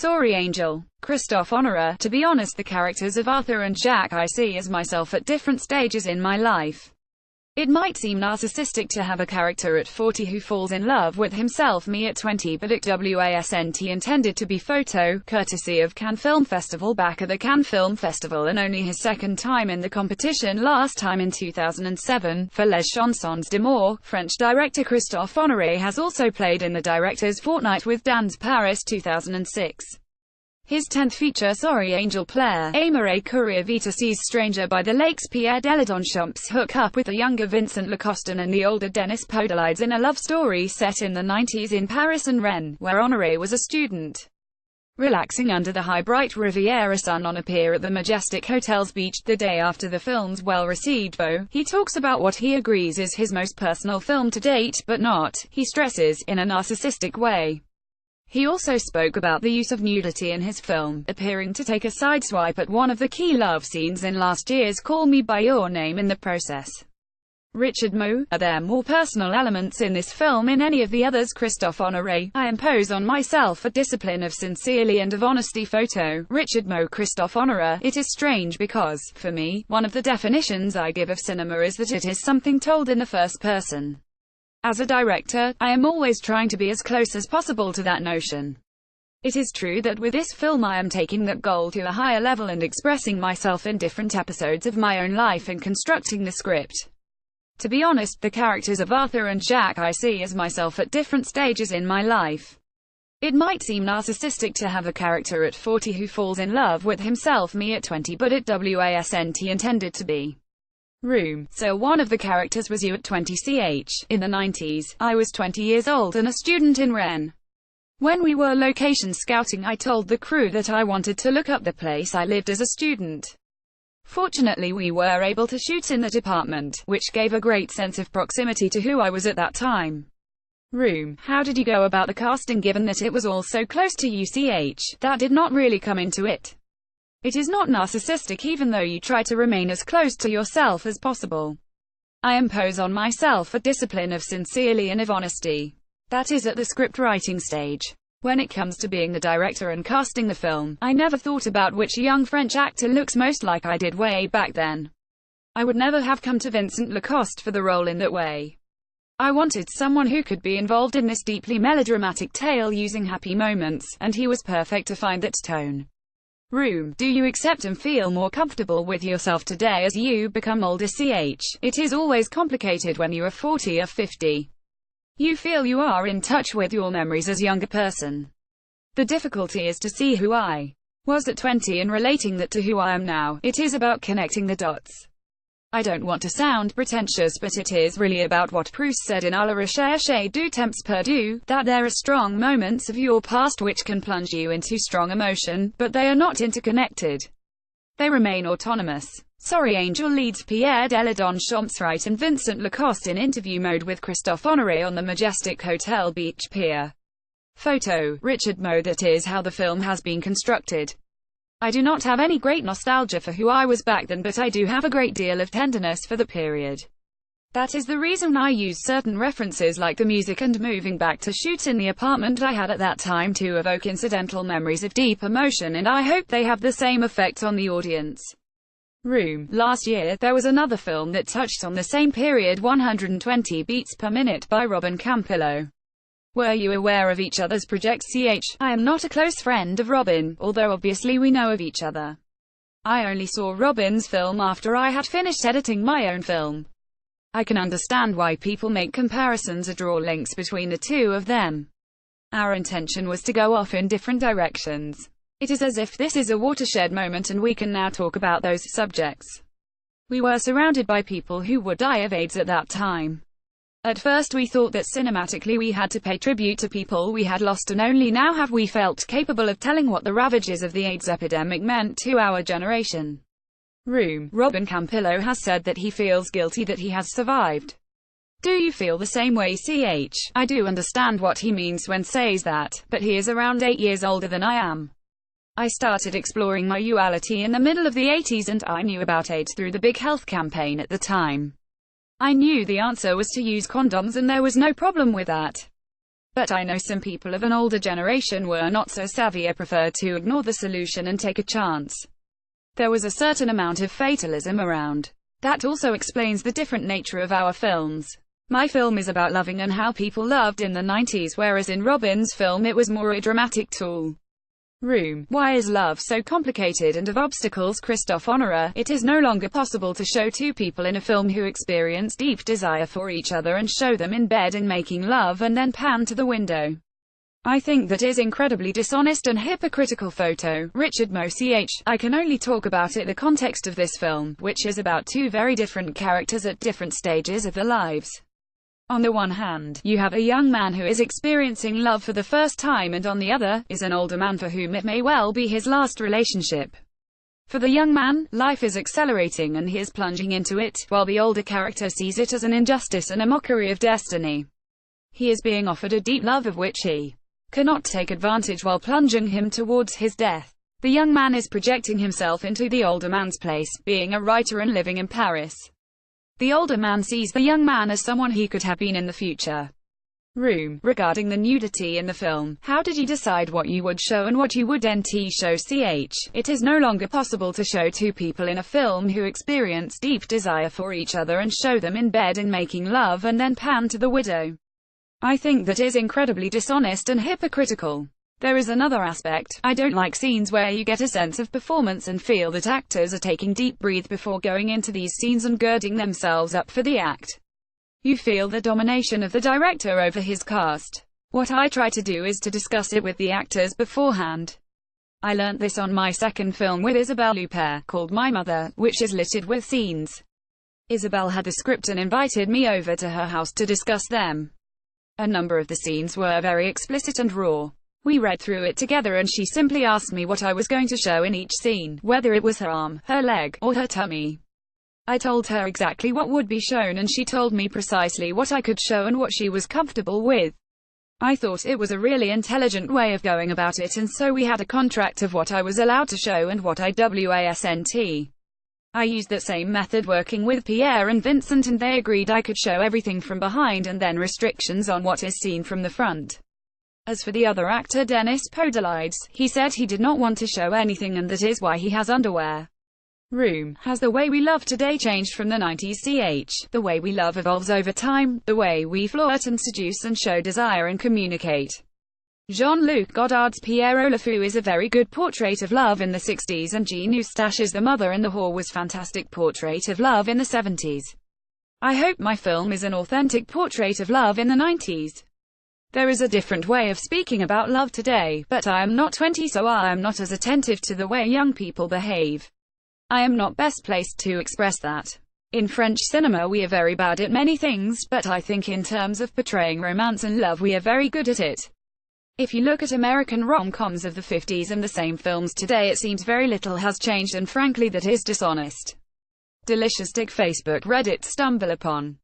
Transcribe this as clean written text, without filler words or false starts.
Sorry Angel. Christophe Honoré. To be honest, the characters of Arthur and Jacques I see as myself at different stages in my life. It might seem narcissistic to have a character at 40 who falls in love with himself, me at 20, but it wasn't intended to be. Photo, courtesy of Cannes Film Festival. Back at the Cannes Film Festival and only his second time in the competition, last time in 2007, for Les Chansons d'Amour. French director Christophe Honoré has also played in the Director's Fortnight with Dans Paris 2006. His 10th feature, Sorry Angel, Claire Aimerait courir vite sees Stranger by the Lakes. Pierre Deladonchamps hook up with the younger Vincent Lacoste and the older Denis Podolides in a love story set in the 90s in Paris and Rennes, where Honoré was a student. Relaxing under the high bright Riviera sun on a pier at the Majestic Hotel's beach the day after the film's well-received vote, he talks about what he agrees is his most personal film to date, but not, he stresses, in a narcissistic way. He also spoke about the use of nudity in his film, appearing to take a sideswipe at one of the key love scenes in last year's Call Me By Your Name in the process. Richard Moe. Are there more personal elements in this film in any of the others? Christophe Honoré. I impose on myself a discipline of sincerely and of honesty. Photo, Richard Moe. Christophe Honoré. It is strange because, for me, one of the definitions I give of cinema is that it is something told in the first person. As a director, I am always trying to be as close as possible to that notion. It is true that with this film I am taking that goal to a higher level and expressing myself in different episodes of my own life and constructing the script. To be honest, the characters of Arthur and Jacques I see as myself at different stages in my life. It might seem narcissistic to have a character at 40 who falls in love with himself, me at 20, but it wasn't intended to be. Room. So one of the characters was you at 20 ch. In the 90s, I was 20 years old and a student in Rennes. When we were location scouting, I told the crew that I wanted to look up the place I lived as a student. Fortunately, we were able to shoot in that apartment, which gave a great sense of proximity to who I was at that time. Room. How did you go about the casting given that it was all so close to UCH? That did not really come into it. It is not narcissistic even though you try to remain as close to yourself as possible. I impose on myself a discipline of sincerely and of honesty. That is at the script writing stage. When it comes to being the director and casting the film, I never thought about which young French actor looks most like I did way back then. I would never have come to Vincent Lacoste for the role in that way. I wanted someone who could be involved in this deeply melodramatic tale using happy moments, and he was perfect to find that tone. Room. Do you accept and feel more comfortable with yourself today as you become older? Ch. It is always complicated when you are 40 or 50. You feel you are in touch with your memories as a younger person. The difficulty is to see who I was at 20 and relating that to who I am now. It is about connecting the dots. I don't want to sound pretentious, but it is really about what Proust said in A la recherche du temps perdu, that there are strong moments of your past which can plunge you into strong emotion, but they are not interconnected. They remain autonomous. Sorry Angel leads Pierre Deladonchamps right and Vincent Lacoste in interview mode with Christophe Honoré on the Majestic Hotel Beach Pier. Photo, Richard Moe. That is how the film has been constructed. I do not have any great nostalgia for who I was back then, but I do have a great deal of tenderness for the period. That is the reason I use certain references like the music and moving back to shoot in the apartment I had at that time to evoke incidental memories of deep emotion, and I hope they have the same effect on the audience. Room. Last year, there was another film that touched on the same period, 120 Beats Per Minute by Robin Campillo. Were you aware of each other's projects? Ch. I am not a close friend of Robin, although obviously we know of each other. I only saw Robin's film after I had finished editing my own film. I can understand why people make comparisons or draw links between the two of them. Our intention was to go off in different directions. It is as if this is a watershed moment and we can now talk about those subjects. We were surrounded by people who would die of AIDS at that time. At first we thought that cinematically we had to pay tribute to people we had lost, and only now have we felt capable of telling what the ravages of the AIDS epidemic meant to our generation. Room. Robin Campillo has said that he feels guilty that he has survived. Do you feel the same way? Ch. I do understand what he means when says that, but he is around 8 years older than I am. I started exploring my duality in the middle of the 80s and I knew about AIDS through the big health campaign at the time. I knew the answer was to use condoms and there was no problem with that. But I know some people of an older generation were not so savvy or preferred to ignore the solution and take a chance. There was a certain amount of fatalism around. That also explains the different nature of our films. My film is about loving and how people loved in the 90s, whereas in Robin's film it was more a dramatic tool. Room. Why is love so complicated and of obstacles? Christophe Honoré. It is no longer possible to show two people in a film who experience deep desire for each other and show them in bed and making love and then pan to the window. I think that is incredibly dishonest and hypocritical. Photo. Richard Mo. I can only talk about it the context of this film, which is about two very different characters at different stages of their lives. On the one hand, you have a young man who is experiencing love for the first time, and on the other, is an older man for whom it may well be his last relationship. For the young man, life is accelerating and he is plunging into it, while the older character sees it as an injustice and a mockery of destiny. He is being offered a deep love of which he cannot take advantage while plunging him towards his death. The young man is projecting himself into the older man's place, being a writer and living in Paris. The older man sees the young man as someone he could have been in the future. Room. Regarding the nudity in the film, how did you decide what you would show and what you wouldn't show? It is no longer possible to show two people in a film who experience deep desire for each other and show them in bed and making love and then pan to the widow. I think that is incredibly dishonest and hypocritical. There is another aspect. I don't like scenes where you get a sense of performance and feel that actors are taking deep breath before going into these scenes and girding themselves up for the act. You feel the domination of the director over his cast. What I try to do is to discuss it with the actors beforehand. I learnt this on my second film with Isabelle Huppert, called My Mother, which is littered with scenes. Isabelle had the script and invited me over to her house to discuss them. A number of the scenes were very explicit and raw. We read through it together and she simply asked me what I was going to show in each scene, whether it was her arm, her leg, or her tummy. I told her exactly what would be shown and she told me precisely what I could show and what she was comfortable with. I thought it was a really intelligent way of going about it, and so we had a contract of what I was allowed to show and what I wasn't. I used that same method working with Pierre and Vincent, and they agreed I could show everything from behind and then restrictions on what is seen from the front. As for the other actor Denis Podolides, he said he did not want to show anything and that is why he has underwear. Room. Has the way we love today changed from the 90s? The way we love evolves over time, the way we flirt and seduce and show desire and communicate. Jean-Luc Godard's Pierrot Le Fou is a very good portrait of love in the 60s, and Jean Eustache's The Mother in the Whore was fantastic portrait of love in the 70s. I hope my film is an authentic portrait of love in the 90s. There is a different way of speaking about love today, but I am not 20, so I am not as attentive to the way young people behave. I am not best placed to express that. In French cinema we are very bad at many things, but I think in terms of portraying romance and love we are very good at it. If you look at American rom-coms of the 50s and the same films today, it seems very little has changed, and frankly that is dishonest. Delicious Dick. Facebook, Reddit, StumbleUpon.